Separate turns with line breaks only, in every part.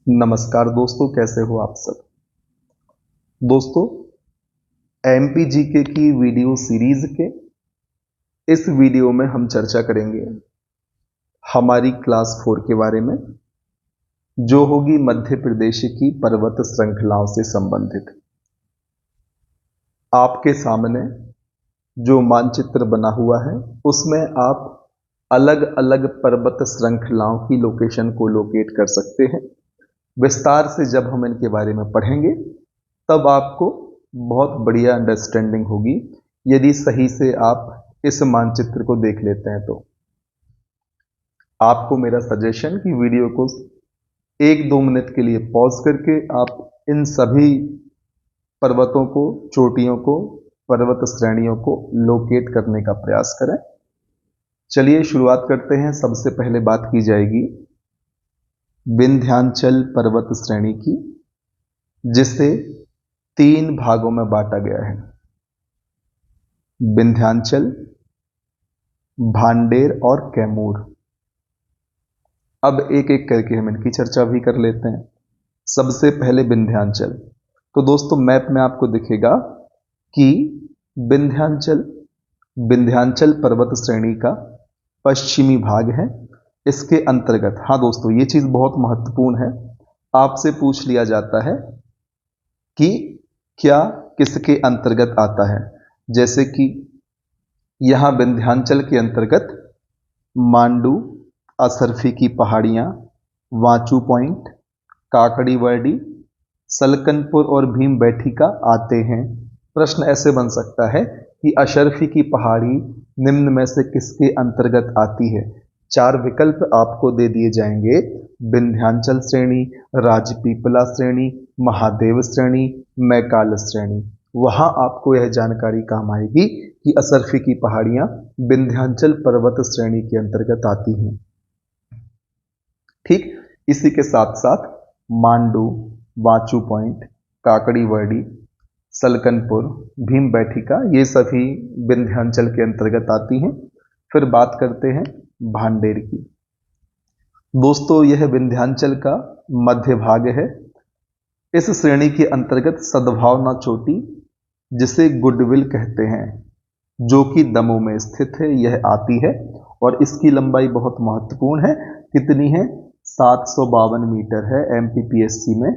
नमस्कार दोस्तों, कैसे हो आप सब। दोस्तों, एमपी जीके की वीडियो सीरीज के इस वीडियो में हम चर्चा करेंगे हमारी क्लास 4 के बारे में, जो होगी मध्य प्रदेश की पर्वत श्रृंखलाओं से संबंधित। आपके सामने जो मानचित्र बना हुआ है उसमें आप अलग अलग पर्वत श्रृंखलाओं की लोकेशन को लोकेट कर सकते हैं। विस्तार से जब हम इनके बारे में पढ़ेंगे तब आपको बहुत बढ़िया अंडरस्टैंडिंग होगी, यदि सही से आप इस मानचित्र को देख लेते हैं तो। आपको मेरा सजेशन कि वीडियो को 1-2 मिनट के लिए पॉज करके आप इन सभी पर्वतों को, चोटियों को, पर्वत श्रेणियों को लोकेट करने का प्रयास करें। चलिए शुरुआत करते हैं। सबसे पहले बात की जाएगी विंध्याचल पर्वत श्रेणी की, जिसे 3 भागों में बांटा गया है। विंध्याचल, भांडेर और कैमूर। अब एक एक करके हम इनकी चर्चा भी कर लेते हैं। सबसे पहले विंध्याचल। तो दोस्तों, मैप में आपको दिखेगा कि विंध्याचल पर्वत श्रेणी का पश्चिमी भाग है। इसके अंतर्गत, हाँ दोस्तों, ये चीज बहुत महत्वपूर्ण है, आपसे पूछ लिया जाता है कि क्या किसके अंतर्गत आता है। जैसे कि यहां विंध्याचल के अंतर्गत मांडू, असरफी की पहाड़ियां, वांचू पॉइंट, काकड़ी वर्डी, सलकनपुर और भीम बैठिका आते हैं। प्रश्न ऐसे बन सकता है कि अशरफी की पहाड़ी निम्न में से किसके अंतर्गत आती है। 4 विकल्प आपको दे दिए जाएंगे: विंध्याचल श्रेणी, राजपीपला श्रेणी, महादेव श्रेणी, मैकाल श्रेणी। वहां आपको यह जानकारी काम आएगी कि असरफी की पहाड़ियां विंध्याचल पर्वत श्रेणी के अंतर्गत आती हैं। ठीक इसी के साथ साथ मांडू, वांचू पॉइंट, काकड़ी वर्डी, सलकनपुर, भीम बैठिका, ये सभी विंध्याचल के अंतर्गत आती हैं। फिर बात करते हैं भांडेर की। दोस्तों, यह विंध्याचल का मध्य भाग है। इस श्रेणी के अंतर्गत सद्भावना चोटी, जिसे गुडविल कहते हैं, जो कि दमोह में स्थित है, यह आती है और इसकी लंबाई बहुत महत्वपूर्ण है। कितनी है? 752 मीटर है। एमपीपीएससी में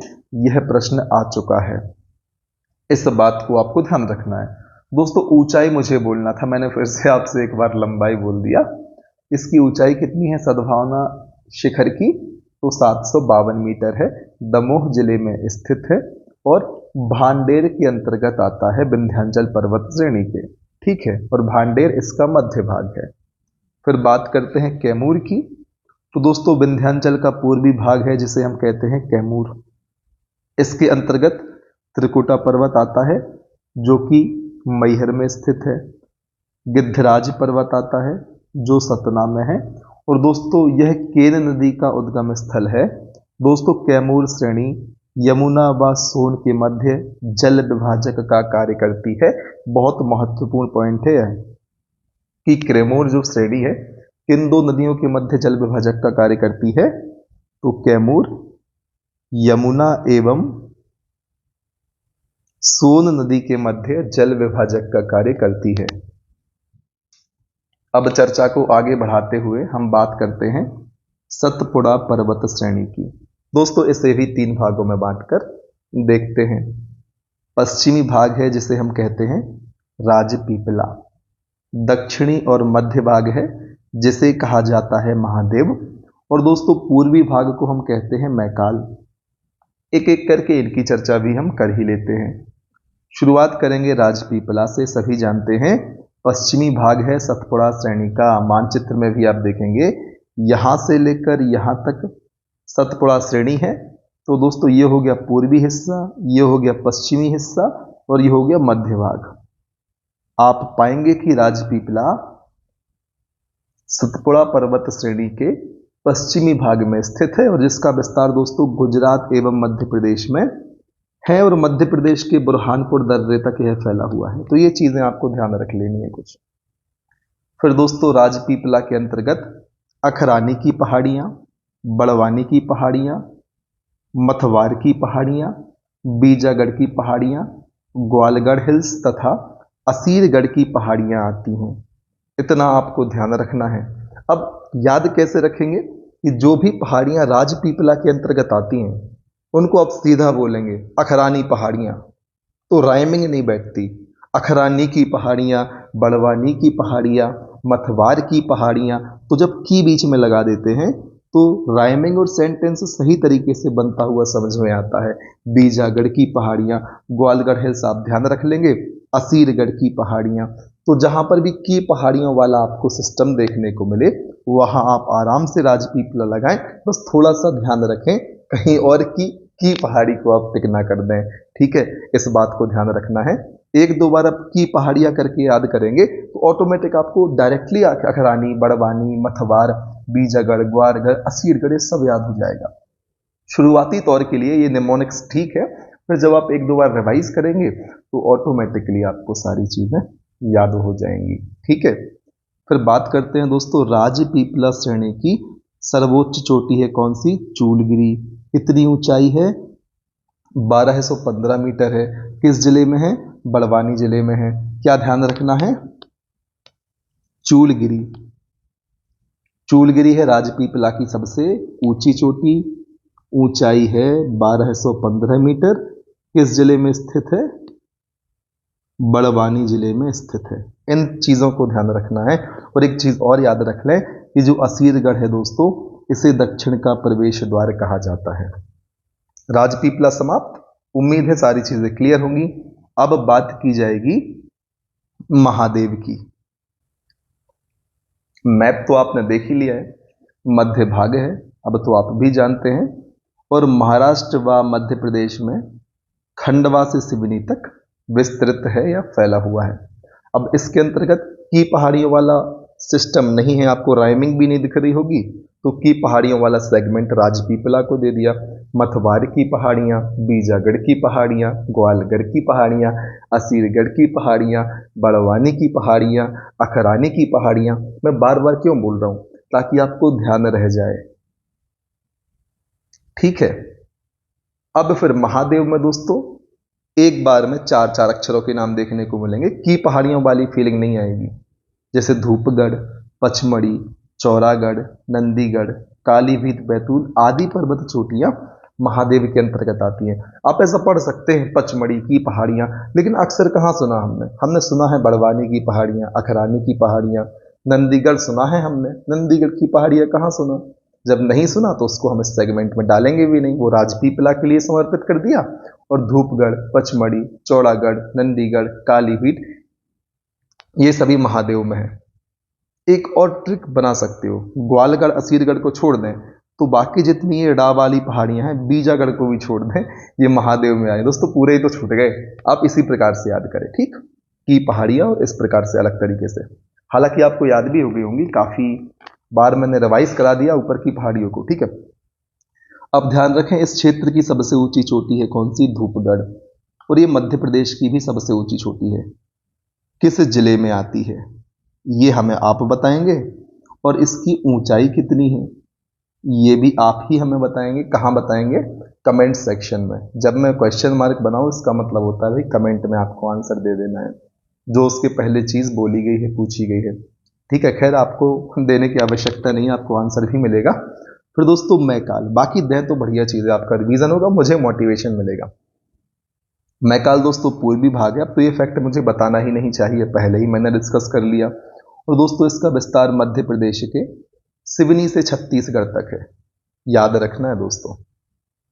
यह प्रश्न आ चुका है। इस बात को आपको ध्यान रखना है। दोस्तों, ऊंचाई मुझे बोलना था, मैंने फिर से आपसे एक बार लंबाई बोल दिया। इसकी ऊंचाई कितनी है सद्भावना शिखर की? तो 752 मीटर है। दमोह जिले में स्थित है और भांडेर के अंतर्गत आता है, विंध्याचल पर्वत श्रेणी के। ठीक है, और भांडेर इसका मध्य भाग है। फिर बात करते हैं कैमूर की। तो दोस्तों, विंध्याचल का पूर्वी भाग है, जिसे हम कहते हैं कैमूर। इसके अंतर्गत त्रिकुटा पर्वत आता है, जो कि मैहर में स्थित है। गिद्धराज पर्वत आता है, जो सतना में है। और दोस्तों, यह केन नदी का उद्गम स्थल है। दोस्तों, कैमूर श्रेणी यमुना व सोन के मध्य जल विभाजक का कार्य करती है। बहुत महत्वपूर्ण पॉइंट है यह कि कैमूर जो श्रेणी है, किन 2 नदियों के मध्य जल विभाजक का कार्य करती है? तो कैमूर यमुना एवं सोन नदी के मध्य जल विभाजक का कार्य करती है। अब चर्चा को आगे बढ़ाते हुए हम बात करते हैं सतपुड़ा पर्वत श्रेणी की। दोस्तों, इसे भी 3 भागों में बांटकर देखते हैं। पश्चिमी भाग है, जिसे हम कहते हैं राजपीपला। दक्षिणी और मध्य भाग है, जिसे कहा जाता है महादेव। और दोस्तों, पूर्वी भाग को हम कहते हैं मैकाल। एक एक करके इनकी चर्चा भी हम कर ही लेते हैं। शुरुआत करेंगे राजपीपला से। सभी जानते हैं पश्चिमी भाग है सतपुड़ा श्रेणी का। मानचित्र में भी आप देखेंगे यहां से लेकर यहां तक सतपुड़ा श्रेणी है। तो दोस्तों, ये हो गया पूर्वी हिस्सा, ये हो गया पश्चिमी हिस्सा और ये हो गया मध्य भाग। आप पाएंगे कि राजपीपला सतपुड़ा पर्वत श्रेणी के पश्चिमी भाग में स्थित है और जिसका विस्तार दोस्तों गुजरात एवं मध्य प्रदेश में है और मध्य प्रदेश के बुरहानपुर दर्रे तक यह फैला हुआ है। तो ये चीजें आपको ध्यान रख लेनी है कुछ। फिर दोस्तों, राजपीपला के अंतर्गत अखरानी की पहाड़ियां, बड़वानी की पहाड़ियां, मथवार की पहाड़ियाँ, बीजागढ़ की पहाड़ियाँ, ग्वालगढ़ हिल्स तथा असीरगढ़ की पहाड़ियाँ आती हैं। इतना आपको ध्यान रखना है। अब याद कैसे रखेंगे कि जो भी पहाड़ियाँ राजपीपला के अंतर्गत आती हैं उनको आप सीधा बोलेंगे अखरानी पहाड़ियाँ, तो राइमिंग नहीं बैठती। अखरानी की पहाड़ियाँ, बड़वानी की पहाड़ियाँ, मथवार की पहाड़ियाँ, तो जब की बीच में लगा देते हैं तो राइमिंग और सेंटेंस सही तरीके से बनता हुआ समझ में आता है। बीजागढ़ की पहाड़ियाँ, ग्वालगढ़ हिल्स आप ध्यान रख लेंगे, असीरगढ़ की पहाड़ियाँ। तो जहाँ पर भी की पहाड़ियों वाला आपको सिस्टम देखने को मिले वहाँ आप आराम से राजपीपला लगाएं। बस थोड़ा सा ध्यान रखें कहीं और की पहाड़ी को आप टिक ना कर दें। ठीक है, इस बात को ध्यान रखना है। एक दो बार आप की पहाड़ियाँ करके याद करेंगे तो ऑटोमेटिक आपको डायरेक्टली अखरानी, बड़वानी, मथवार, बीजागढ़, ग्वालगढ़, असीरगढ़ ये सब याद हो जाएगा। शुरुआती तौर के लिए ये निमोनिक्स ठीक है, फिर जब आप एक दो बार रिवाइज करेंगे तो ऑटोमेटिकली आपको सारी चीजें याद हो जाएंगी। ठीक है, फिर बात करते हैं दोस्तों राजपीपला श्रेणी की सर्वोच्च चोटी है कौन सी? चूलगिरी। कितनी ऊंचाई है? 1215 मीटर है। किस जिले में है? बड़वानी जिले में है। क्या ध्यान रखना है? चूलगिरी। चूलगिरी है राजपीपला की सबसे ऊंची चोटी। ऊंचाई है 1215 मीटर। किस जिले में स्थित है? बड़वानी जिले में स्थित है। इन चीजों को ध्यान रखना है। और एक चीज और याद रख लें कि जो असीरगढ़ है दोस्तों, इसे दक्षिण का प्रवेश द्वार कहा जाता है। राजपीपला समाप्त। उम्मीद है सारी चीजें क्लियर होंगी। अब बात की जाएगी महादेव की। मैप तो आपने देख ही लिया है, मध्य भाग है, अब तो आप भी जानते हैं। और महाराष्ट्र व मध्य प्रदेश में खंडवा से सिवनी तक विस्तृत है या फैला हुआ है। अब इसके अंतर्गत की पहाड़ियों वाला सिस्टम नहीं है, आपको राइमिंग भी नहीं दिख रही होगी, तो की पहाड़ियों वाला सेगमेंट राजपीपला को दे दिया। मथवार की पहाड़ियाँ, बीजागढ़ की पहाड़ियाँ, ग्वालगढ़ की पहाड़ियाँ, असीरगढ़ की पहाड़ियाँ, बड़वानी की पहाड़ियाँ, अखरानी की पहाड़ियाँ। मैं बार बार क्यों बोल रहा हूँ? ताकि आपको ध्यान रह जाए। ठीक है, अब फिर महादेव में दोस्तों एक बार में चार चार अक्षरों के नाम देखने को मिलेंगे। की पहाड़ियों वाली फीलिंग नहीं आएगी। जैसे धूपगढ़, पचमढ़ी, चौरागढ़, नंदीगढ़, कालीभीत, बैतूल आदि पर्वत चोटियां महादेव के अंतर्गत आती हैं। आप ऐसा पढ़ सकते हैं पचमढ़ी की पहाड़ियां, लेकिन अक्सर कहाँ सुना हमने सुना है बड़वानी की पहाड़ियां, अखरानी की पहाड़ियां, नंदीगढ़ सुना है हमने, नंदीगढ़ की पहाड़ियां कहाँ सुना? जब नहीं सुना तो उसको हम इस सेगमेंट में डालेंगे भी नहीं, वो राजपीपला के लिए समर्पित कर दिया। और धूपगढ़, पचमढ़ी, चौड़ागढ़, नंदीगढ़, कालीभीत ये सभी महादेव में है। एक और ट्रिक बना सकते हो, ग्वालगढ़, असीरगढ़ को छोड़ दें तो बाकी जितनी ये डा वाली पहाड़ियां हैं, बीजागढ़ को भी छोड़ दें, ये महादेव में आए। दोस्तों पूरे ही तो छूट गए। आप इसी प्रकार से याद करें, ठीक, की पहाड़ियां और इस प्रकार से अलग तरीके से। हालांकि आपको याद भी हो गई होंगी, काफी बार मैंने रिवाइज करा दिया ऊपर की पहाड़ियों को। ठीक है, अब ध्यान रखें इस क्षेत्र की सबसे ऊंची चोटी है कौन सी? धूपगढ़। और ये मध्य प्रदेश की भी सबसे ऊंची चोटी है। किस जिले में आती है ये हमें आप बताएंगे, और इसकी ऊंचाई कितनी है ये भी आप ही हमें बताएंगे। कहाँ बताएंगे? कमेंट सेक्शन में। जब मैं क्वेश्चन मार्क बनाऊं इसका मतलब होता है भाई कमेंट में आपको आंसर दे देना है, जो उसके पहले चीज बोली गई है, पूछी गई है। ठीक है, खैर आपको देने की आवश्यकता नहीं, आपको आंसर भी मिलेगा। फिर दोस्तों मैकाल, बाकी दे तो बढ़िया चीज है, आपका रिवीजन होगा, मुझे मोटिवेशन मिलेगा। मैकाल दोस्तों पूर्वी भाग है। अब तो ये फैक्ट मुझे बताना ही नहीं चाहिए, पहले ही मैंने डिस्कस कर लिया। और दोस्तों इसका विस्तार मध्य प्रदेश के सिवनी से छत्तीसगढ़ तक है। याद रखना है दोस्तों,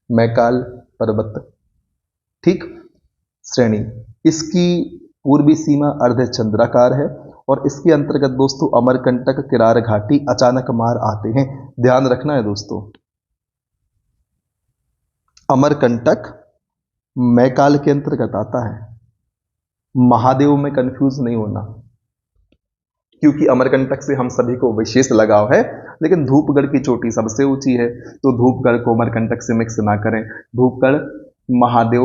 मैकाल पर्वत। ठीक, श्रेणी इसकी पूर्वी सीमा अर्धचंद्राकार है और इसके अंतर्गत दोस्तों अमरकंटक, किरार घाटी, अचानक मार आते हैं। ध्यान रखना है दोस्तों, अमरकंटक मैकाल के अंतर्गत आता है। महादेव में कंफ्यूज नहीं होना, क्योंकि अमरकंटक से हम सभी को विशेष लगाव है, लेकिन धूपगढ़ की चोटी सबसे ऊंची है, तो धूपगढ़ को अमरकंटक से मिक्स ना करें। धूपगढ़ महादेव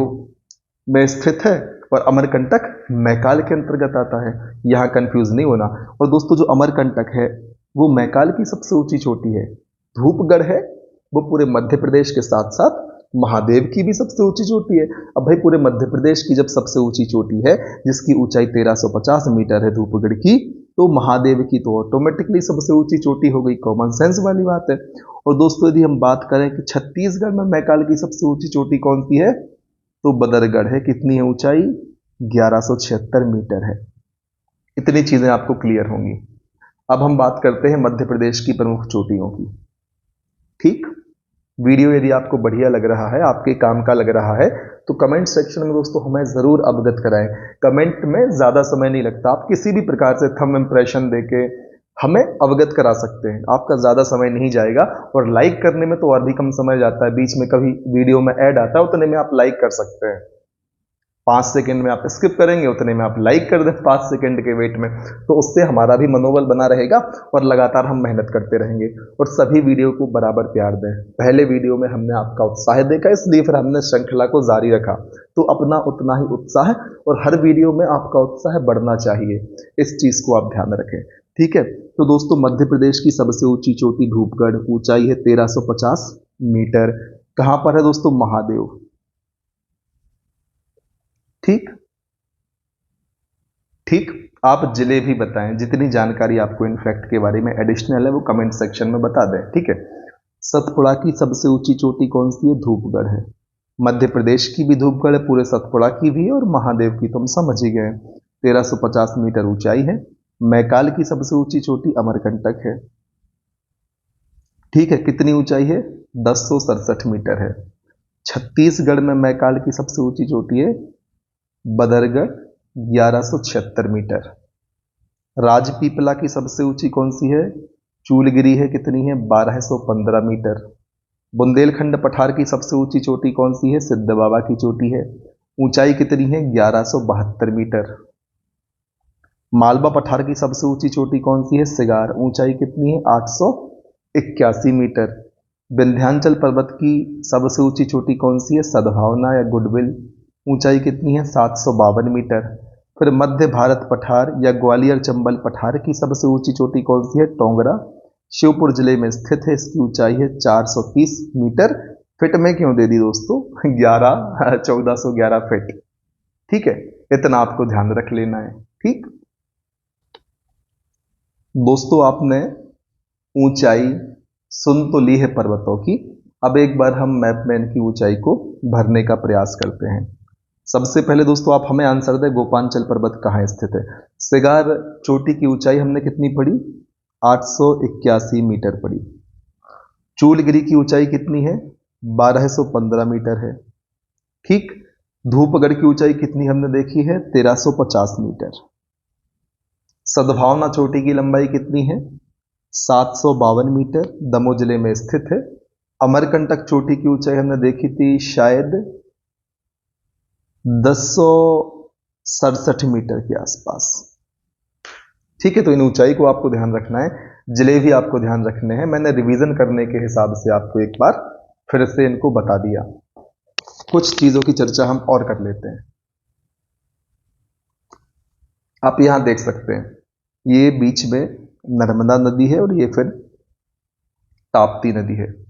में स्थित है और अमरकंटक मैकाल के अंतर्गत आता है, यहां कंफ्यूज नहीं होना। और दोस्तों जो अमरकंटक है वो मैकाल की सबसे ऊंची चोटी है। धूपगढ़ है वो पूरे मध्य प्रदेश के साथ साथ महादेव की भी सबसे ऊंची चोटी है। अब भाई पूरे मध्य प्रदेश की जब सबसे ऊंची चोटी है जिसकी ऊंचाई 1350 मीटर है धूपगढ़ की, तो महादेव की तो ऑटोमेटिकली सबसे ऊंची चोटी हो गई, कॉमन सेंस वाली बात है। और दोस्तों यदि हम बात करें कि छत्तीसगढ़ में मैकाल की सबसे ऊंची चोटी कौन सी है, तो बदरगढ़ है। कितनी है ऊंचाई? 1176 मीटर है। इतनी चीजें आपको क्लियर होंगी। अब हम बात करते हैं मध्य प्रदेश की प्रमुख चोटियों की। ठीक, वीडियो यदि आपको बढ़िया लग रहा है, आपके काम का लग रहा है, तो कमेंट सेक्शन में दोस्तों हमें जरूर अवगत कराएं। कमेंट में ज्यादा समय नहीं लगता, आप किसी भी प्रकार से थंब इंप्रेशन देके हमें अवगत करा सकते हैं, आपका ज्यादा समय नहीं जाएगा। और लाइक करने में तो और भी कम समय जाता है, बीच में कभी वीडियो में ऐड आता है उतने में आप लाइक कर सकते हैं। 5 सेकंड में आप स्किप करेंगे, उतने में आप लाइक कर दें 5 सेकंड के वेट में, तो उससे हमारा भी मनोबल बना रहेगा और लगातार हम मेहनत करते रहेंगे। और सभी वीडियो को बराबर प्यार दें। पहले वीडियो में हमने आपका उत्साह देखा, इसलिए फिर हमने श्रृंखला को जारी रखा, तो अपना उतना ही उत्साह और हर वीडियो में आपका उत्साह बढ़ना चाहिए, इस चीज को आप ध्यान रखें। ठीक है, तो दोस्तों मध्य प्रदेश की सबसे ऊंची चोटी धूपगढ़, ऊंचाई है 1350 मीटर। कहां पर है दोस्तों? महादेव। ठीक ठीक, आप जिले भी बताएं, जितनी जानकारी आपको इनफैक्ट के बारे में एडिशनल है वो कमेंट सेक्शन में बता दें। ठीक है, सतपुड़ा की सबसे ऊंची चोटी कौन सी है? धूपगढ़ है। मध्य प्रदेश की भी धूपगढ़ है, पूरे सतपुड़ा की भी, और महादेव की तुम समझ ही गए, 1350 मीटर ऊंचाई है। मैकाल की सबसे ऊंची चोटी अमरकंटक है। ठीक है, कितनी ऊंचाई है? 1067 मीटर है। छत्तीसगढ़ में मैकाल की सबसे ऊंची चोटी है बदरगढ़, 1176 मीटर। राजपीपला की सबसे ऊंची कौन सी है? चूलगिरी है। कितनी है? 1215 मीटर। बुंदेलखंड पठार की सबसे ऊंची चोटी कौन सी है? सिद्ध बाबा की चोटी है। ऊंचाई कितनी है? 1172 मीटर। मालवा पठार की सबसे ऊंची चोटी कौन सी है? सिगार। ऊंचाई कितनी है? 881 मीटर। विंध्याचल पर्वत की सबसे ऊंची चोटी कौन सी है? सद्भावना या गुडविल। ऊंचाई कितनी है? 752 मीटर। फिर मध्य भारत पठार या ग्वालियर चंबल पठार की सबसे ऊंची चोटी कौन सी है? टोंगरा, शिवपुर जिले में स्थित है। इसकी ऊंचाई है 430 मीटर। फिट में क्यों दे दी दोस्तों? 1411 फीट। ठीक है, इतना आपको ध्यान रख लेना है। ठीक दोस्तों, आपने ऊंचाई सुन तो ली है पर्वतों की। अब एक बार हम मैप में इनकी ऊंचाई को भरने का प्रयास करते हैं। सबसे पहले दोस्तों आप हमें आंसर दें, गोपांचल पर्वत कहाँ स्थित है? सिगार चोटी की ऊंचाई हमने कितनी पढ़ी? 881 मीटर पड़ी। चूलगिरी की ऊंचाई कितनी है? 1215 मीटर है। ठीक, धूपगढ़ की ऊंचाई कितनी हमने देखी है? 1350 मीटर। सद्भावना चोटी की लंबाई कितनी है? 752 मीटर, दमोह जिले में स्थित है। अमरकंटक चोटी की ऊंचाई हमने देखी थी शायद 1067 मीटर के आसपास। ठीक है, तो इन ऊंचाई को आपको ध्यान रखना है, जिले भी आपको ध्यान रखने हैं। मैंने रिवीजन करने के हिसाब से आपको एक बार फिर से इनको बता दिया। कुछ चीजों की चर्चा हम और कर लेते हैं। आप यहां देख सकते हैं, ये बीच में नर्मदा नदी है और ये फिर ताप्ती नदी है।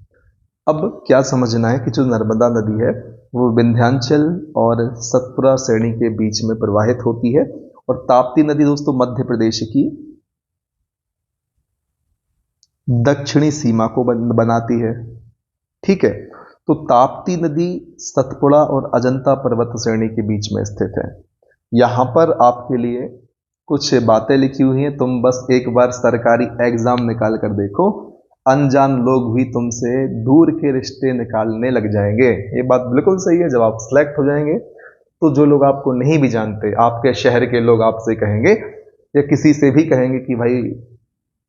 अब क्या समझना है कि जो नर्मदा नदी है वो विंध्याचल और सतपुड़ा श्रेणी के बीच में प्रवाहित होती है, और ताप्ती नदी दोस्तों मध्य प्रदेश की दक्षिणी सीमा को बनाती है। ठीक है, तो ताप्ती नदी सतपुड़ा और अजंता पर्वत श्रेणी के बीच में स्थित है। यहां पर आपके लिए कुछ बातें लिखी हुई हैं, तुम बस एक बार सरकारी एग्जाम निकाल कर देखो, अनजान लोग भी तुमसे दूर के रिश्ते निकालने लग जाएंगे। ये बात बिल्कुल सही है। जब आप सिलेक्ट हो जाएंगे तो जो लोग आपको नहीं भी जानते, आपके शहर के लोग आपसे कहेंगे या किसी से भी कहेंगे कि भाई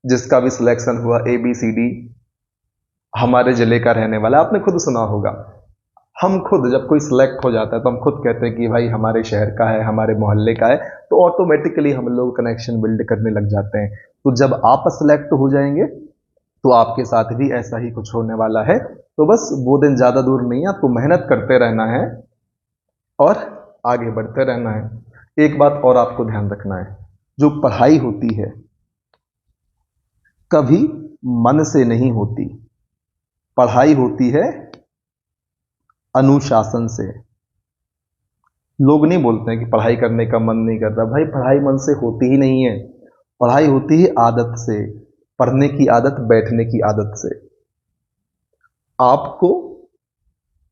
जिसका भी सिलेक्शन हुआ ABCD हमारे जिले का रहने वाला। आपने खुद सुना होगा, हम खुद जब कोई सिलेक्ट हो जाता है तो हम खुद कहते हैं कि भाई हमारे शहर का है, हमारे मोहल्ले का है, तो ऑटोमेटिकली हम लोग कनेक्शन बिल्ड करने लग जाते हैं। तो जब आप सिलेक्ट हो जाएंगे तो आपके साथ भी ऐसा ही कुछ होने वाला है। तो बस वो दिन ज्यादा दूर नहीं है, आपको मेहनत करते रहना है और आगे बढ़ते रहना है। एक बात और आपको ध्यान रखना है, जो पढ़ाई होती है कभी मन से नहीं होती, पढ़ाई होती है अनुशासन से। लोग नहीं बोलते हैं कि पढ़ाई करने का मन नहीं करता, भाई पढ़ाई मन से होती ही नहीं है। पढ़ाई होती है आदत से, पढ़ने की आदत, बैठने की आदत से। आपको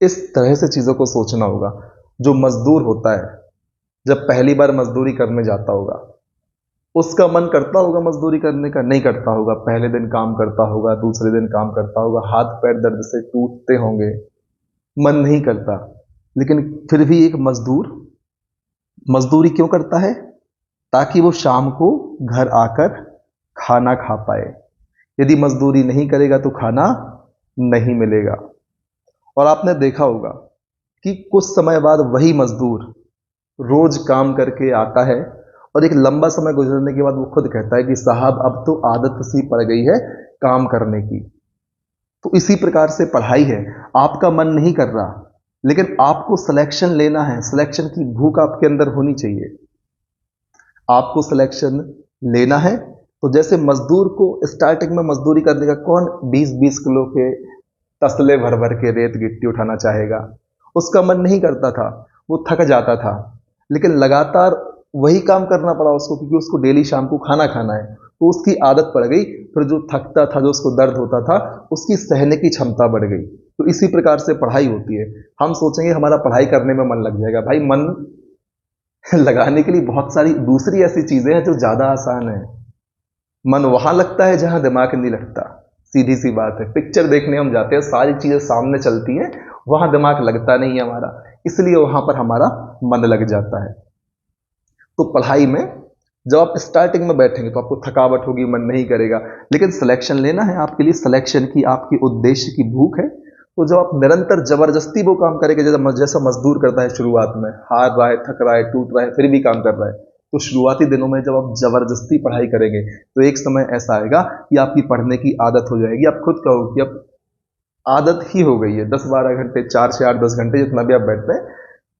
इस तरह से चीजों को सोचना होगा। जो मजदूर होता है, जब पहली बार मजदूरी करने जाता होगा, उसका मन करता होगा मजदूरी करने का? नहीं करता होगा। पहले दिन काम करता होगा, दूसरे दिन काम करता होगा, हाथ पैर दर्द से टूटते होंगे, मन नहीं करता। लेकिन फिर भी एक मजदूर मजदूरी क्यों करता है? ताकि वो शाम को घर आकर खाना खा पाए। यदि मजदूरी नहीं करेगा तो खाना नहीं मिलेगा। और आपने देखा होगा कि कुछ समय बाद वही मजदूर रोज काम करके आता है और एक लंबा समय गुजरने के बाद वो खुद कहता है कि साहब अब तो आदत सी पड़ गई है काम करने की। तो इसी प्रकार से पढ़ाई है। आपका मन नहीं कर रहा, लेकिन आपको सिलेक्शन लेना है। सिलेक्शन की भूख आपके अंदर होनी चाहिए। आपको सिलेक्शन लेना है। तो जैसे मजदूर को स्टार्टिंग में मजदूरी करने का कौन 20-20 किलो के तसले भर भर के रेत गिट्टी उठाना चाहेगा? उसका मन नहीं करता था, वो थक जाता था। लेकिन लगातार वही काम करना पड़ा उसको, क्योंकि उसको डेली शाम को खाना खाना है, तो उसकी आदत पड़ गई। फिर जो थकता था, जो उसको दर्द होता था, उसकी सहने की क्षमता बढ़ गई। तो इसी प्रकार से पढ़ाई होती है। हम सोचेंगे हमारा पढ़ाई करने में मन लग जाएगा, भाई मन लगाने के लिए बहुत सारी दूसरी ऐसी चीजें हैं जो ज्यादा आसान है। मन वहां लगता है जहां दिमाग नहीं लगता। सीधी सी बात है। पिक्चर देखने हम जाते हैं, सारी चीजें सामने चलती हैं, वहां दिमाग लगता नहीं है हमारा, इसलिए वहां पर हमारा मन लग जाता है। तो पढ़ाई में जब आप स्टार्टिंग में बैठेंगे तो आपको थकावट होगी, मन नहीं करेगा। लेकिन सिलेक्शन लेना है आपके लिए, सिलेक्शन की आपकी उद्देश्य की भूख है। तो जब आप निरंतर जबरदस्ती वो काम करेंगे, जैसा मजदूर करता है शुरुआत में, हार रहा है, थक रहा है, टूट रहा है, फिर भी काम कर रहा है, तो शुरुआती दिनों में जब आप जबरदस्ती पढ़ाई करेंगे तो एक समय ऐसा आएगा कि आपकी पढ़ने की आदत हो जाएगी। आप खुद कहोगे कि अब आदत ही हो गई है, 10-12 घंटे, 4 से 8-10 घंटे जितना भी आप बैठते हैं,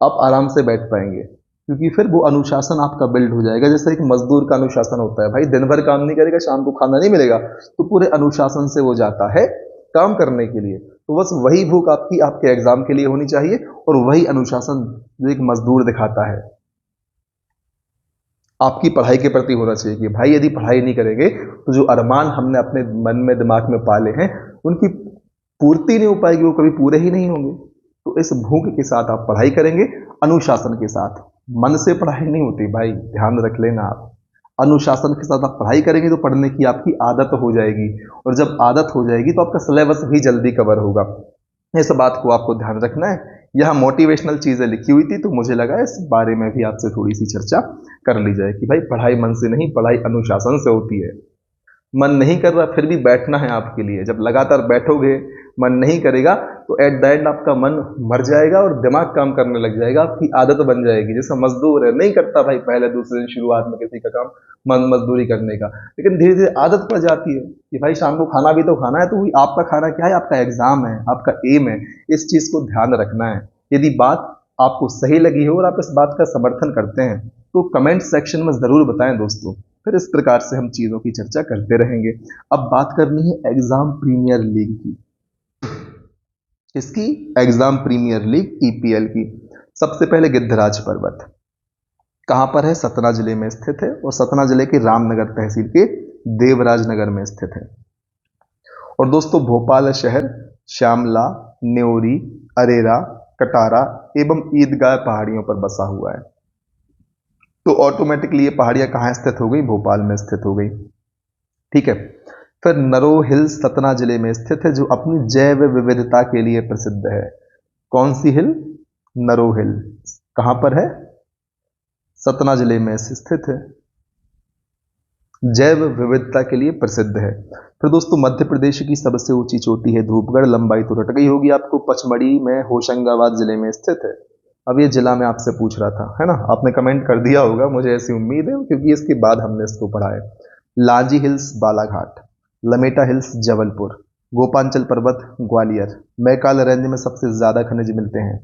आप आराम से बैठ पाएंगे। क्योंकि फिर वो अनुशासन आपका बिल्ड हो जाएगा। जैसे एक मजदूर का अनुशासन होता है, भाई दिन भर काम नहीं करेगा, शाम को खाना नहीं मिलेगा, तो पूरे अनुशासन से वो जाता है काम करने के लिए। तो बस वही भूख आपकी आपके एग्जाम के लिए होनी चाहिए, और वही अनुशासन जो एक मजदूर दिखाता है आपकी पढ़ाई के प्रति होना चाहिए कि भाई यदि पढ़ाई नहीं करेंगे तो जो अरमान हमने अपने मन में दिमाग में पाले हैं उनकी पूर्ति नहीं हो पाएगी, वो कभी पूरे ही नहीं होंगे। तो इस भूख के साथ आप पढ़ाई करेंगे, अनुशासन के साथ। मन से पढ़ाई नहीं होती भाई, ध्यान रख लेना आप। अनुशासन के साथ आप पढ़ाई करेंगे तो पढ़ने की आपकी आदत हो जाएगी, और जब आदत हो जाएगी तो आपका सिलेबस भी जल्दी कवर होगा। इस बात को आपको ध्यान रखना है। यहाँ मोटिवेशनल चीजें लिखी हुई थी, तो मुझे लगा इस बारे में भी आपसे थोड़ी सी चर्चा कर ली जाए कि भाई पढ़ाई मन से नहीं, पढ़ाई अनुशासन से होती है। मन नहीं कर रहा फिर भी बैठना है आपके लिए। जब लगातार बैठोगे, मन नहीं करेगा, तो एट द एंड आपका मन मर जाएगा और दिमाग काम करने लग जाएगा, आपकी आदत बन जाएगी। जैसा मजदूर है, नहीं करता भाई पहले दूसरे दिन शुरुआत में किसी का काम, मन मजदूरी करने का, लेकिन धीरे धीरे आदत पड़ जाती है कि भाई शाम को खाना भी तो खाना है। तो वही आपका खाना क्या है? आपका एग्जाम है, आपका एम है। इस चीज को ध्यान रखना है। यदि बात आपको सही लगी हो और आप इस बात का समर्थन करते हैं तो कमेंट सेक्शन में जरूर बताएं दोस्तों। फिर इस प्रकार से हम चीजों की चर्चा करते रहेंगे। अब बात करनी है एग्जाम प्रीमियर लीग की। इसकी एग्जाम प्रीमियर लीग ईपीएल की। सबसे पहले गिद्धराज पर्वत कहां पर है? सतना जिले में स्थित है, और सतना जिले के रामनगर तहसील के देवराज नगर में स्थित है। और दोस्तों भोपाल शहर श्यामला, न्योरी, अरेरा, कटारा एवं ईदगाह पहाड़ियों पर बसा हुआ है। तो ऑटोमेटिकली ये पहाड़ियां कहां स्थित हो गई? भोपाल में स्थित हो गई। ठीक है। फिर नरो हिल्स सतना जिले में स्थित है, जो अपनी जैव विविधता के लिए प्रसिद्ध है। कौन सी हिल? नरो हिल। कहां पर है? सतना जिले में स्थित है, जैव विविधता के लिए प्रसिद्ध है। फिर दोस्तों मध्य प्रदेश की सबसे ऊंची चोटी है धूपगढ़। लंबाई तो रट गई होगी आपको, पचमढ़ी में होशंगाबाद जिले में स्थित है। अब ये जिला मैं आपसे पूछ रहा था, है ना? आपने कमेंट कर दिया होगा, मुझे ऐसी उम्मीद है, क्योंकि इसके बाद हमने इसको पढ़ा है। लांजी हिल्स बालाघाट, लमेटा हिल्स जबलपुर, गोपांचल पर्वत ग्वालियर, मैकाल रेंज में सबसे ज्यादा खनिज मिलते हैं।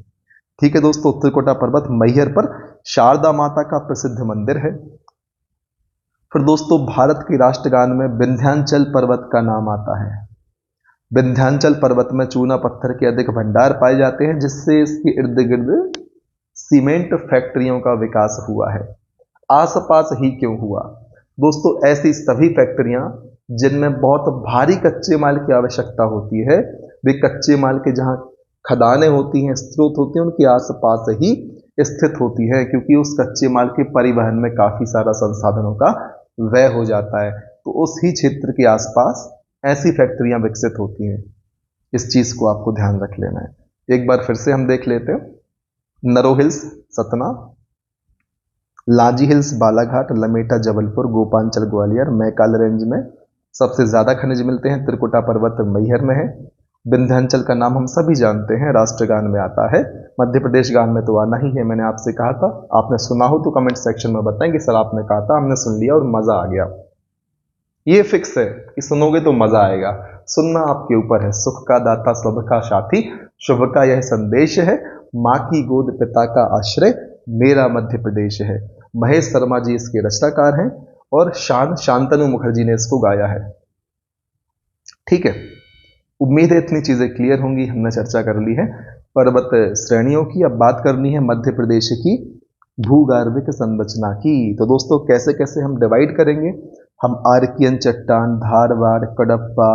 ठीक है दोस्तों, उत्तरकोटा पर्वत मैहर पर शारदा माता का प्रसिद्ध मंदिर है। फिर दोस्तों भारत के राष्ट्रगान में विंध्याचल पर्वत का नाम आता है। विंध्याचल पर्वत में चूना पत्थर के अधिक भंडार पाए जाते हैं, जिससे इसके इर्द गिर्द सीमेंट फैक्ट्रियों का विकास हुआ है। आसपास ही क्यों हुआ? दोस्तों, ऐसी सभी फैक्ट्रियां जिनमें बहुत भारी कच्चे माल की आवश्यकता होती है, वे कच्चे माल के जहां खदानें होती हैं, स्रोत होते हैं, उनके आसपास ही स्थित होती है, क्योंकि उस कच्चे माल के परिवहन में काफी सारा संसाधनों का व्यय हो जाता है। तो उस ही क्षेत्र के आसपास ऐसी फैक्ट्रियां विकसित होती हैं। इस चीज को आपको ध्यान रख लेना है। एक बार फिर से हम देख लेते हैं। नरो hills Satna, Lanji hills Balaghat, Lameta Jabalpur, Gopanchal Gwalior, Maikal range में सबसे ज्यादा खनिज मिलते हैं। त्रिकुटा पर्वत मैहर में है। विंध्याचल का नाम हम सभी जानते हैं, राष्ट्रगान में आता है। मध्य प्रदेश गान में तो आना ही है, मैंने आपसे कहा था। आपने सुना हो तो कमेंट सेक्शन में बताएं कि सर आपने कहा था, हमने सुन लिया और मजा आ गया। ये फिक्स है कि सुनोगे तो मजा आएगा। सुनना आपके ऊपर है। सुख का दाता, शुभ का साथी, शुभ का यह संदेश है, माँ की गोद पिता का आश्रय, मेरा मध्य प्रदेश है। महेश शर्मा जी इसके रचनाकार हैं और शांतनु मुखर्जी ने इसको गाया है। ठीक है, उम्मीद है इतनी चीजें क्लियर होंगी। हमने चर्चा कर ली है पर्वत श्रेणियों की। अब बात करनी है मध्य प्रदेश की भूगर्भिक संरचना की। तो दोस्तों, कैसे कैसे हम डिवाइड करेंगे? हम आर्कियन चट्टान, धारवाड़, कडप्पा,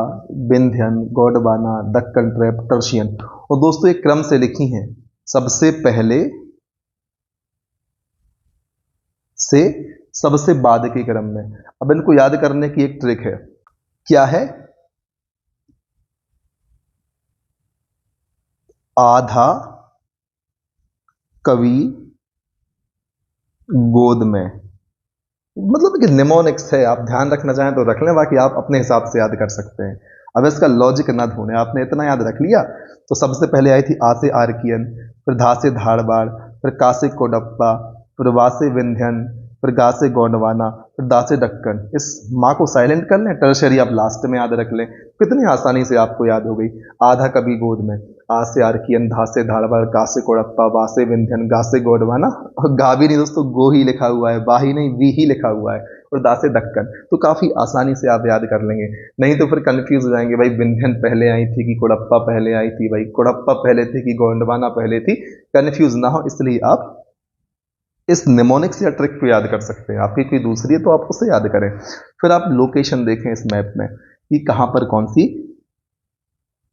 विंध्यन, गोंडवाना, दक्कन ट्रैप, टर्शियन, और दोस्तों एक क्रम से लिखी हैं, सबसे पहले से सबसे बाद के क्रम में। अब इनको याद करने की एक ट्रिक है। क्या है? आधा कवि गोद में, मतलब कि निमोनिक्स है। आप ध्यान रखना चाहें तो रख लें, बाकी आप अपने हिसाब से याद कर सकते हैं। अब इसका लॉजिक ना ढूंढें, आपने इतना याद रख लिया। तो सबसे पहले आई थी आ से आर्कियन, फिर धा से धारवाड़, फिर का से कोडप्पा, फिर वा से विंध्यन, फिर गा से गोंडवाना, फिर दा से दक्कन। इस माँ को साइलेंट कर लें, टर्शरी आप लास्ट में याद रख लें। कितनी आसानी से आपको याद हो गई। आधा कवि गोद में, आ से आर्कियन, धा से धारवाड़, का से कोडप्पा, वा से विंध्यन, गा से गोंडवाना, और गा भी नहीं दोस्तों, गो ही लिखा हुआ है, बा ही नहीं वी ही लिखा हुआ है, और दा से दक्कन। तो काफी आसानी से आप याद कर लेंगे। नहीं तो फिर कंफ्यूज हो जाएंगे, भाई विंध्यन पहले आई थी कि कोडप्पा पहले आई थी, भाई कोडप्पा पहले थी कि गोंडवाना पहले थी। कंफ्यूज ना हो, इसलिए आप इस निमोनिक्स या ट्रिक को याद कर सकते हैं। आपकी कोई दूसरी है तो आप उसे याद करें। फिर आप लोकेशन देखें इस मैप में कि कहां पर कौन सी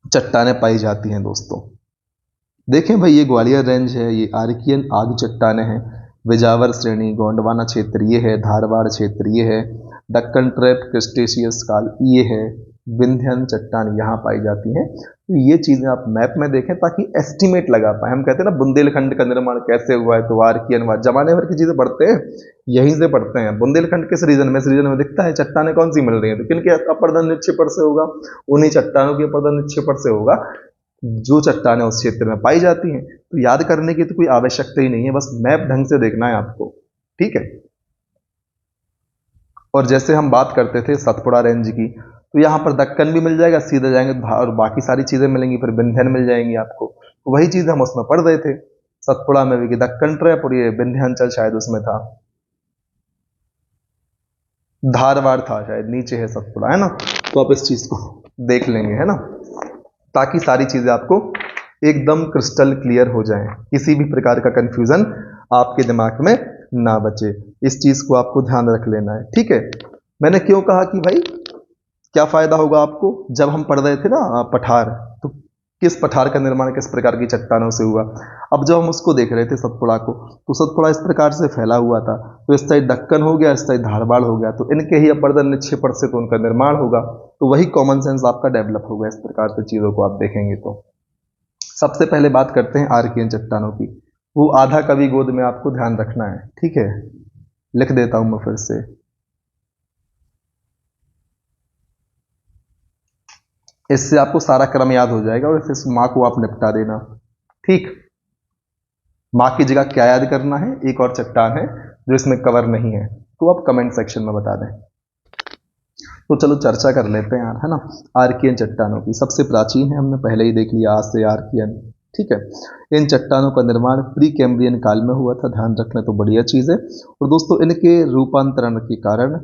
चट्टानें पाई जाती हैं। दोस्तों देखें भाई, ये ग्वालियर रेंज है, ये आर्कियन आग चट्टानें हैं, विजावर श्रेणी, गोंडवाना क्षेत्र ये है, धारवाड़ क्षेत्र ये है, दक्कन ट्रैप क्रिस्टेशियस काल ये है, विंध्यन चट्टान यहाँ पाई जाती हैं। तो ये चीजें आप मैप में देखें ताकि एस्टिमेट लगा पाए। हम कहते हैं ना बुंदेलखंड का निर्माण कैसे हुआ है, तो आर्कियन जमाने भर की चीजें पढ़ते हैं, यहीं से पढ़ते हैं। बुंदेलखंड किस रीजन में? इस रीजन में दिखता है चट्टानें कौन सी मिल रही हैं, तो किनके अपर्दन निक्षेपण से होगा? उन्हीं चट्टानों के अपर्दन निक्षेपण से होगा जो चट्टानें उस क्षेत्र में पाई जाती हैं। तो याद करने की तो कोई आवश्यकता ही नहीं है, बस मैप ढंग से देखना है आपको। ठीक है। और जैसे हम बात करते थे सतपुड़ा रेंज की, तो यहाँ पर दक्कन भी मिल जाएगा, सीधे जाएंगे और बाकी सारी चीजें मिलेंगी, फिर विंध्यन मिल जाएंगी आपको। तो वही चीज हम उसमें पढ़ रहे थे, सतपुड़ा में भी कि दक्कन ट्रैप, और ये विंध्याचल शायद उसमें था, धारवाड़ था शायद, नीचे है सतपुड़ा, है ना। तो आप इस चीज को देख लेंगे, है ना, ताकि सारी चीजें आपको एकदम क्रिस्टल क्लियर हो जाएं, किसी भी प्रकार का कंफ्यूजन आपके दिमाग में ना बचे। इस चीज को आपको ध्यान रख लेना है। ठीक है। मैंने क्यों कहा कि भाई क्या फायदा होगा आपको, जब हम पढ़ रहे थे ना पठार, तो किस पठार का निर्माण किस प्रकार की चट्टानों से हुआ। अब जब हम उसको देख रहे थे सतपुड़ा को, तो सतपुड़ा इस प्रकार से फैला हुआ था, तो इस साइड दक्कन हो गया, इस साइड धारवाड़ हो गया, तो इनके ही अपर्दन निक्षेपण से तो उनका निर्माण होगा। तो वही कॉमन सेंस आपका डेवलप होगा। इस प्रकार से चीजों को आप देखेंगे तो सबसे पहले बात करते हैं आर्कियन चट्टानों की। वो आधा कवि गोद में आपको ध्यान रखना है। ठीक है, लिख देता हूं मैं फिर से। इससे आपको सारा क्रम याद हो जाएगा और इस माँ को आप निपटा देना। ठीक। माँ की जगह क्या याद करना है? एक और चट्टान है जो इसमें कवर नहीं है, तो आप कमेंट सेक्शन में बता दें। तो चलो चर्चा कर लेते हैं यार, है ना, आर्कियन चट्टानों की। सबसे प्राचीन है, हमने पहले ही देख लिया, आज से आर्कियन। ठीक है। इन चट्टानों का निर्माण प्री कैम्ब्रियन काल में हुआ था, ध्यान रखना तो बढ़िया चीज है। और दोस्तों इनके रूपांतरण के कारण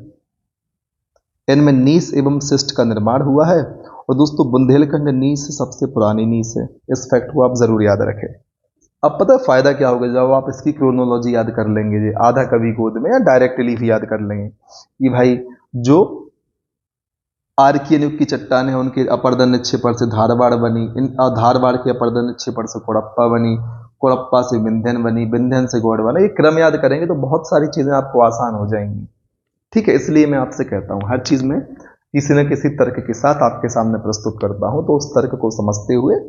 इनमें नीस एवं सिस्ट का निर्माण हुआ है, और दोस्तों बुंदेलखंड नीस सबसे पुरानी नीस है, इस फैक्ट को आप जरूर याद रखें। अब पता है फायदा क्या होगा जब आप इसकी क्रोनोलॉजी याद कर लेंगे, जी आधा कवि गोद में या डायरेक्टली भी याद कर लेंगे कि भाई जो आर्कियन युग की चट्टान है उनके अपर्दन निक्षेपण से धारवाड़ बनी, इन धारवाड़ के अपर्दन निक्षेपण से कोड़प्पा बनी, कोड़प्पा से विंध्यन बनी, विंध्यन से गौड़ बना। ये क्रम याद करेंगे तो बहुत सारी चीजें आपको आसान हो जाएंगी। ठीक है, इसलिए मैं आपसे कहता हूं हर चीज में किसी न किसी तर्क के साथ आपके सामने प्रस्तुत करता हूं, तो उस तर्क को समझते हुए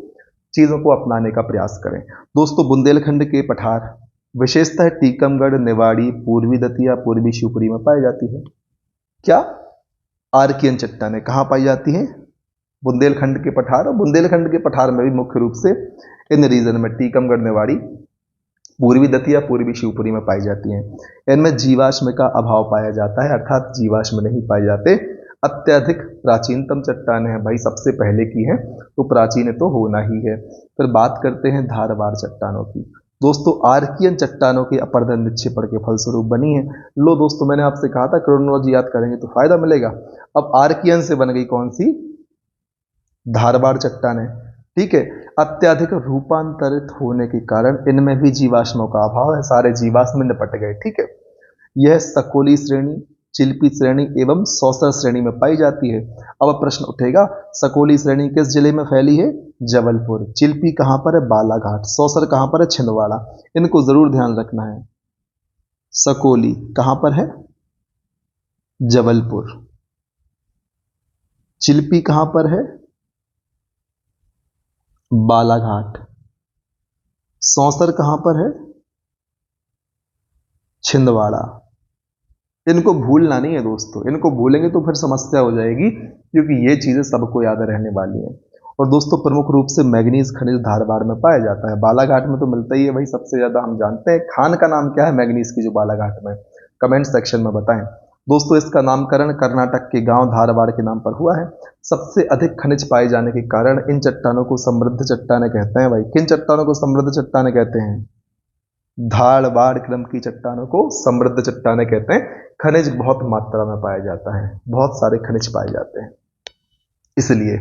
चीजों को अपनाने का प्रयास करें। दोस्तों बुंदेलखंड के पठार विशेषतः टीकमगढ़, निवाड़ी, पूर्वी दतिया, पूर्वी शिवपुरी में पाई जाती है। क्या आर्कियन चट्टानें कहाँ पाई जाती हैं? बुंदेलखंड के पठार। और बुंदेलखंड के पठार में भी मुख्य रूप से इन रीजन में टीकमगढ़, निवाड़ी, पूर्वी दतिया, पूर्वी शिवपुरी में पाई जाती हैं। इनमें जीवाश्म का अभाव पाया जाता है, अर्थात जीवाश्म नहीं पाए जाते। अत्यधिक प्राचीनतम चट्टानें हैं, भाई सबसे पहले की है तो प्राचीन तो होना ही है। फिर बात करते हैं धारवाड़ चट्टानों की। दोस्तों आर्कियन चट्टानों के अपर्दन निक्षेपण के फलस्वरूप बनी है। लो दोस्तों मैंने आपसे कहा था क्रोनोलॉजी याद करेंगे तो फायदा मिलेगा। अब आर्कियन से बन गई कौन सी? धारवाड़ चट्टानें। ठीक है, अत्यधिक रूपांतरित होने के कारण इनमें भी जीवाश्मों का अभाव है, सारे जीवाश्म निपट गए। ठीक है, यह सकोली श्रेणी, चिल्पी श्रेणी एवं सौसर श्रेणी में पाई जाती है। अब प्रश्न उठेगा सकोली श्रेणी किस जिले में फैली है? जबलपुर। चिल्पी कहां पर है? बालाघाट। सौसर कहां पर है? छिंदवाड़ा। इनको जरूर ध्यान रखना है। सकोली कहां पर है? जबलपुर। चिल्पी कहां पर है? बालाघाट। सौसर कहां पर है? छिंदवाड़ा। इनको भूलना नहीं है दोस्तों, इनको भूलेंगे तो फिर समस्या हो जाएगी, क्योंकि ये चीजें सबको याद रहने वाली हैं। और दोस्तों प्रमुख रूप से मैग्नीज खनिज धारवाड़ में पाया जाता है। बालाघाट में तो मिलता ही है भाई सबसे ज्यादा, हम जानते हैं। खान का नाम क्या है मैग्नीज की जो बालाघाट में? कमेंट सेक्शन में बताएं। दोस्तों इसका नामकरण कर्नाटक के गांव धारवाड़ के नाम पर हुआ है। सबसे अधिक खनिज पाए जाने के कारण इन चट्टानों को समृद्ध चट्टानें कहते हैं। भाई किन चट्टानों को समृद्ध चट्टानें कहते हैं? धारवाड़ क्रम की चट्टानों को समृद्ध चट्टानें कहते हैं। खनिज बहुत मात्रा में पाया जाता है, बहुत सारे खनिज पाए जाते हैं इसलिए।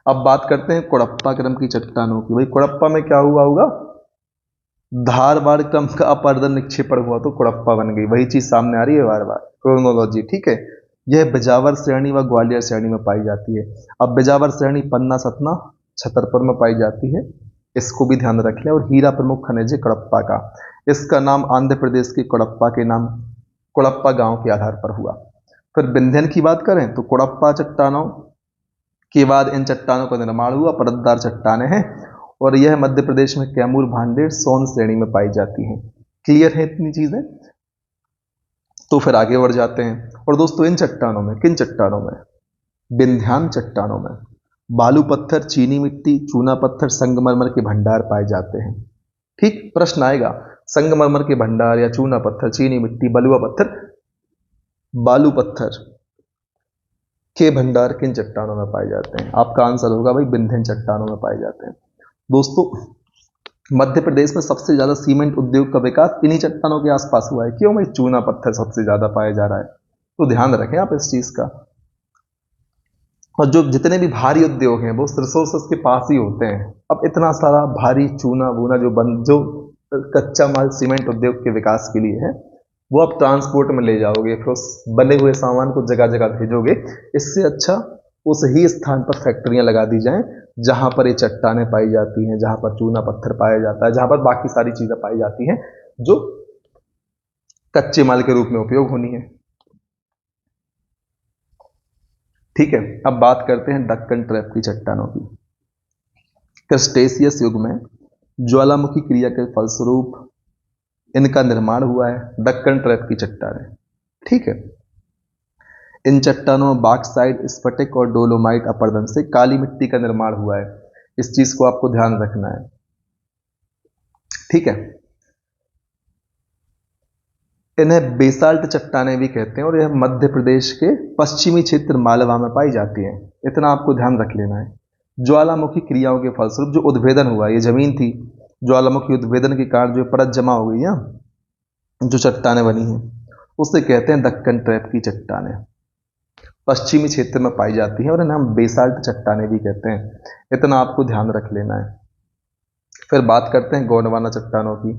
अब बात करते हैं कोड़प्पा क्रम की चट्टानों की। भाई कोड़प्पा में क्या हुआ होगा? धारवाड़ क्रम का अपर्दन निक्षेपण हुआ तो कोड़प्पा बन गई। वही चीज सामने आ रही है बार बार, क्रोनोलॉजी। ठीक है, यह बिजावर श्रेणी व ग्वालियर श्रेणी में पाई जाती है। अब बिजावर श्रेणी पन्ना, सतना, छतरपुर में पाई जाती है, इसको भी ध्यान रख लें। और हीरा प्रमुख खनिज है कोड़प्पा का। इसका नाम आंध्र प्रदेश के कोड़प्पा के नाम कोड़प्पा गांव के आधार पर हुआ। फिर विंध्यन की बात करें तो कोड़प्पा चट्टानों के बाद इन चट्टानों का निर्माण हुआ। परतदार चट्टानें हैं और यह मध्य प्रदेश में कैमूर, भांडेर, सोन श्रेणी में पाई जाती हैं। क्लियर है इतनी चीजें? तो फिर आगे बढ़ जाते हैं। और दोस्तों इन चट्टानों में, किन चट्टानों में? विंध्यान चट्टानों में बालू पत्थर, चीनी मिट्टी, चूना पत्थर, संगमरमर के भंडार पाए जाते हैं। ठीक, प्रश्न आएगा संगमरमर के भंडार या चूना पत्थर, चीनी मिट्टी, बलुआ पत्थर, बालू पत्थर के भंडार किन चट्टानों में पाए जाते हैं? आपका आंसर होगा भाई विंध्यन चट्टानों में पाए जाते हैं। दोस्तों मध्य प्रदेश में सबसे ज्यादा सीमेंट उद्योग का विकास इन्हीं चट्टानों के आसपास हुआ है। क्यों भाई? चूना पत्थर सबसे ज्यादा पाया जा रहा है, तो ध्यान रखें आप इस चीज का। और जो जितने भी भारी उद्योग हैं वो रिसोर्सेस के पास ही होते हैं। अब इतना सारा भारी चूना वूना जो कच्चा माल सीमेंट उद्योग के विकास के लिए है, वो आप ट्रांसपोर्ट में ले जाओगे, फिर उस बने हुए सामान को जगह जगह भेजोगे। इससे अच्छा उस ही स्थान पर फैक्ट्रियां लगा दी जाएं जहां पर ये चट्टानें पाई जाती हैं, जहां पर चूना पत्थर पाया जाता है, जहां पर बाकी सारी चीजें पाई जाती हैं जो कच्चे माल के रूप में उपयोग होनी है। ठीक है, अब बात करते हैं दक्कन ट्रैप की चट्टानों की। क्रस्टेशियस युग में ज्वालामुखी क्रिया के फलस्वरूप इनका निर्माण हुआ है दक्कन ट्रैप की चट्टानें। ठीक है, इन चट्टानों में बॉक्साइट, स्फटिक और डोलोमाइट अपर्दन से काली मिट्टी का निर्माण हुआ है। इस चीज को आपको ध्यान रखना है। ठीक है, इन्हें बेसाल्ट चट्टानें भी कहते हैं और यह मध्य प्रदेश के पश्चिमी क्षेत्र मालवा में पाई जाती हैं। इतना आपको ध्यान रख लेना है। ज्वालामुखी क्रियाओं के फलस्वरूप जो उद्भेदन हुआ, ये जमीन थी, ज्वालामुखी उद्भेदन के कारण जो परत जमा हो गई है, जो चट्टानें बनी हैं, उसे कहते हैं दक्कन ट्रैप की चट्टानें। पश्चिमी क्षेत्र में पाई जाती हैं और इन्हें हम बेसाल्ट चट्टानें भी कहते हैं। इतना आपको ध्यान रख लेना है। फिर बात करते हैं गोंडवाना चट्टानों की।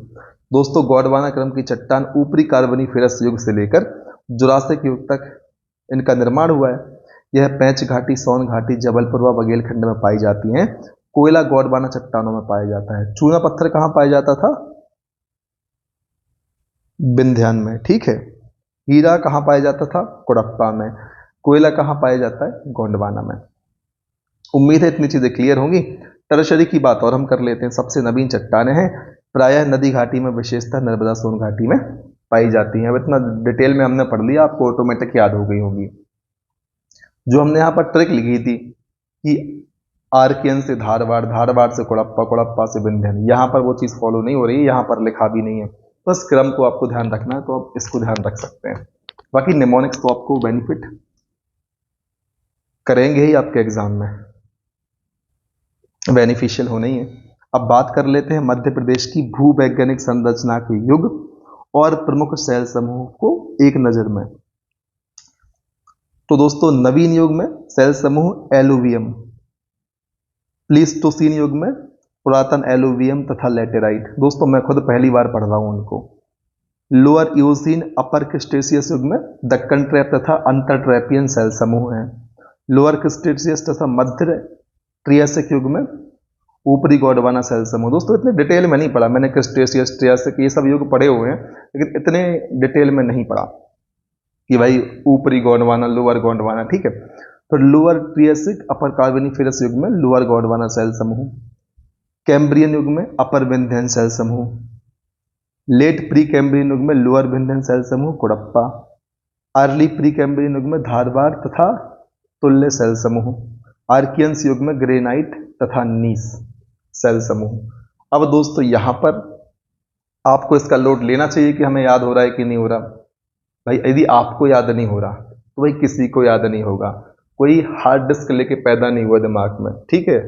दोस्तों गोंडवाना क्रम की चट्टान ऊपरी कार्बोनिफेरस युग से लेकर जुरासिक युग तक इनका निर्माण हुआ है। यह पैंच घाटी, सोन घाटी, जबलपुर व बघेलखंड में पाई जाती हैं। कोयला गोंडवाना चट्टानों में पाया जाता है। चूना पत्थर कहाँ पाया जाता था? विंध्यान में, ठीक है। हीरा कहाँ पाया जाता था? कुड़प्पा में। कोयला कहाँ पाया जाता है? गोंडवाना में। उम्मीद है इतनी चीजें क्लियर होंगी। टर्शरी की बात और हम कर लेते हैं। सबसे नवीन चट्टानें हैं, प्रायः नदी घाटी में, विशेषतः नर्मदा सोन घाटी में पाई जाती हैं। अब इतना डिटेल में हमने पढ़ लिया, आपको ऑटोमेटिक याद हो गई होगी। जो हमने यहाँ पर ट्रिक लिखी थी कि आर्कियन से धारवाड़, धारवाड़ से कुड़प्पा, कुड़प्पा से विंध्यन, यहाँ पर वो चीज़ फॉलो नहीं हो रही है, यहाँ पर लिखा भी नहीं है। बस क्रम को आपको ध्यान रखना है, तो आप इसको ध्यान रख सकते हैं। बाकी निमोनिक्स तो आपको बेनिफिट करेंगे ही आपके एग्जाम में, बेनिफिशियल होना ही है। अब बात कर लेते हैं मध्य प्रदेश की भूवैज्ञानिक संरचना के युग और प्रमुख शैल समूह को एक नजर में। तो दोस्तों नवीन युग में शैल समूह एलुवियम, प्लीस्टोसीन युग में पुरातन एलुवियम तथा लेटेराइट। दोस्तों मैं खुद पहली बार पढ़ रहा हूं उनको। लोअर ईओसीन, अपर क्रिस्टेशियस युग में दक्कन ट्रैप तथा अंतर ट्रैपियन शैल समूह हैं। लोअर क्रिस्टेशियस तथा मध्य ट्रियासिक युग में ऊपरी गोंडवाना शैल समूह। दोस्तों इतने डिटेल में नहीं पढ़ा मैंने, क्रिस्टेशियस, ट्रियासिक ये सब युग पढ़े हुए हैं, लेकिन इतने डिटेल में नहीं पढ़ा कि भाई ऊपरी गोंडवाना, लोअर गोंडवाना, ठीक है। तो लोअर ट्रियासिक, अपर कार्बोनिफेरस युग में लोअर गोंडवाना शैल समूह, कैम्ब्रियन युग में अपर विंध्यन शैल समूह, लेट प्री कैम्ब्रियन युग में लोअर विंध्यन शैल समूह कुड़प्पा, अर्ली प्री कैम्ब्रियन युग में धारवाड़ तथा तुल्य शैल समूह, आर्कियंस युग में ग्रेनाइट तथा नीस शैल समूह। अब दोस्तों यहां पर आपको इसका लोड लेना चाहिए कि हमें याद हो रहा है कि नहीं हो रहा। भाई यदि आपको याद नहीं हो रहा तो भाई किसी को याद नहीं होगा। कोई हार्ड डिस्क लेके पैदा नहीं हुआ दिमाग में, ठीक है।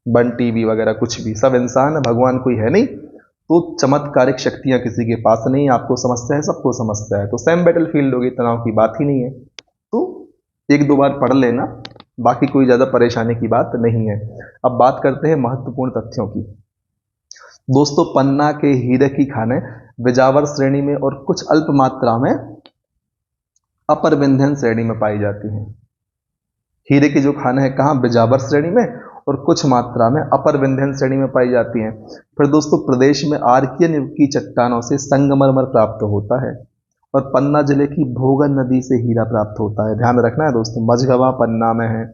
1 टीबी वगैरह कुछ भी, सब इंसान है, भगवान कोई है नहीं। तो चमत्कारिक शक्तियां किसी के पास नहीं, आपको समस्या है, सबको समस्या है। तो सेम बैटलफील्ड होगी, तनाव की बात ही नहीं है। तो 1-2 बार पढ़ लेना, बाकी कोई ज्यादा परेशानी की बात नहीं है। अब बात करते हैं महत्वपूर्ण तथ्यों की। दोस्तों पन्ना के हीरे की खानें बिजावर श्रेणी में और कुछ अल्प मात्रा में अपर विंध्यन श्रेणी में पाई जाती हैं। हीरे की जो खानें हैं कहाँ? बिजावर श्रेणी में और कुछ मात्रा में अपर विंध्यन श्रेणी में पाई जाती हैं। फिर दोस्तों प्रदेश में आर्कियन युग की चट्टानों से संगमरमर प्राप्त होता है और पन्ना जिले की भोगन नदी से हीरा प्राप्त होता है। ध्यान रखना है दोस्तों, मझगवा पन्ना में है,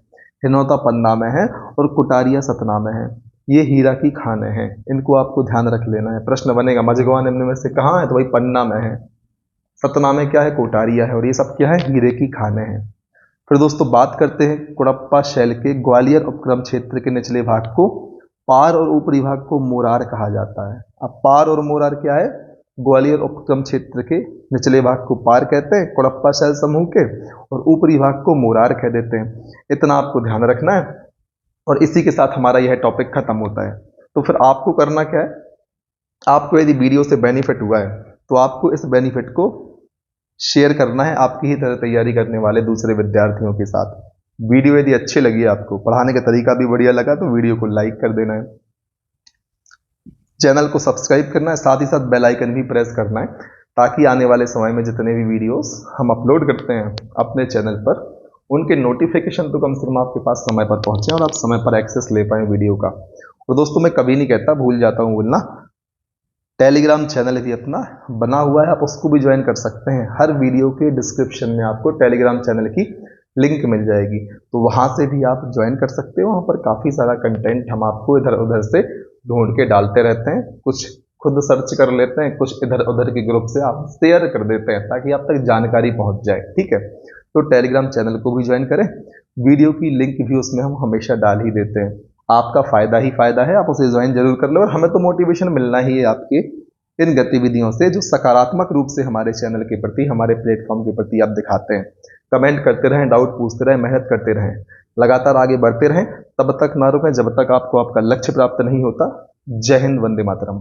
हिनौता पन्ना में है और कुटारिया सतना में है। ये हीरा की खानें हैं, इनको आपको ध्यान रख लेना है। प्रश्न बनेगा मझगवा निम्न में से कहाँ है? तो भाई पन्ना में है। सतना में क्या है? कोटारिया है। और ये सब क्या है? हीरे की खानें हैं। फिर दोस्तों बात करते हैं कुड़प्पा शैल के ग्वालियर उपक्रम क्षेत्र के निचले भाग को पार और ऊपरी भाग को मोरार कहा जाता है। अब पार और मोरार क्या है? ग्वालियर उपक्रम क्षेत्र के निचले भाग को पार कहते हैं कुड़प्पा शैल समूह के, और ऊपरी भाग को मोरार कह देते हैं। इतना आपको ध्यान रखना है और इसी के साथ हमारा यह टॉपिक खत्म होता है। तो फिर आपको करना क्या है? आपको यदि वीडियो से बेनिफिट हुआ है तो आपको इस बेनिफिट को शेयर करना है आपकी ही तरह तैयारी करने वाले दूसरे विद्यार्थियों के साथ। वीडियो यदि अच्छी लगी, आपको पढ़ाने का तरीका भी बढ़िया लगा, तो वीडियो को लाइक कर देना है, चैनल को सब्सक्राइब करना है, साथ ही साथ बेल आइकन भी प्रेस करना है, ताकि आने वाले समय में जितने भी वीडियोस हम अपलोड करते हैं अपने चैनल पर, उनके नोटिफिकेशन तो कम से कम आपके पास समय पर पहुंचे और आप समय पर एक्सेस ले पाए वीडियो का। और दोस्तों मैं कभी नहीं कहता, भूल जाता हूं बोलना, टेलीग्राम चैनल भी अपना बना हुआ है, आप उसको भी ज्वाइन कर सकते हैं। हर वीडियो के डिस्क्रिप्शन में आपको टेलीग्राम चैनल की लिंक मिल जाएगी, तो वहां से भी आप ज्वाइन कर सकते हो। वहां पर काफी सारा कंटेंट हम आपको इधर उधर से ढूंढ के डालते रहते हैं, कुछ खुद सर्च कर लेते हैं, कुछ इधर उधर के ग्रुप से आप शेयर कर देते हैं ताकि आप तक जानकारी पहुंच जाए, ठीक है। तो टेलीग्राम चैनल को भी ज्वाइन करें, वीडियो की लिंक भी उसमें हम हमेशा डाल ही देते हैं। आपका फायदा ही फायदा है, आप उसे ज्वाइन जरूर कर लो। और हमें तो मोटिवेशन मिलना ही है आपके इन गतिविधियों से, जो सकारात्मक रूप से हमारे चैनल के प्रति, हमारे प्लेटफॉर्म के प्रति आप दिखाते हैं। कमेंट करते रहें, डाउट पूछते रहें, मेहनत करते रहें, लगातार आगे बढ़ते रहें, तब तक ना रुकें जब तक आपको आपका लक्ष्य प्राप्त नहीं होता। जय हिंद, वंदे मातरम।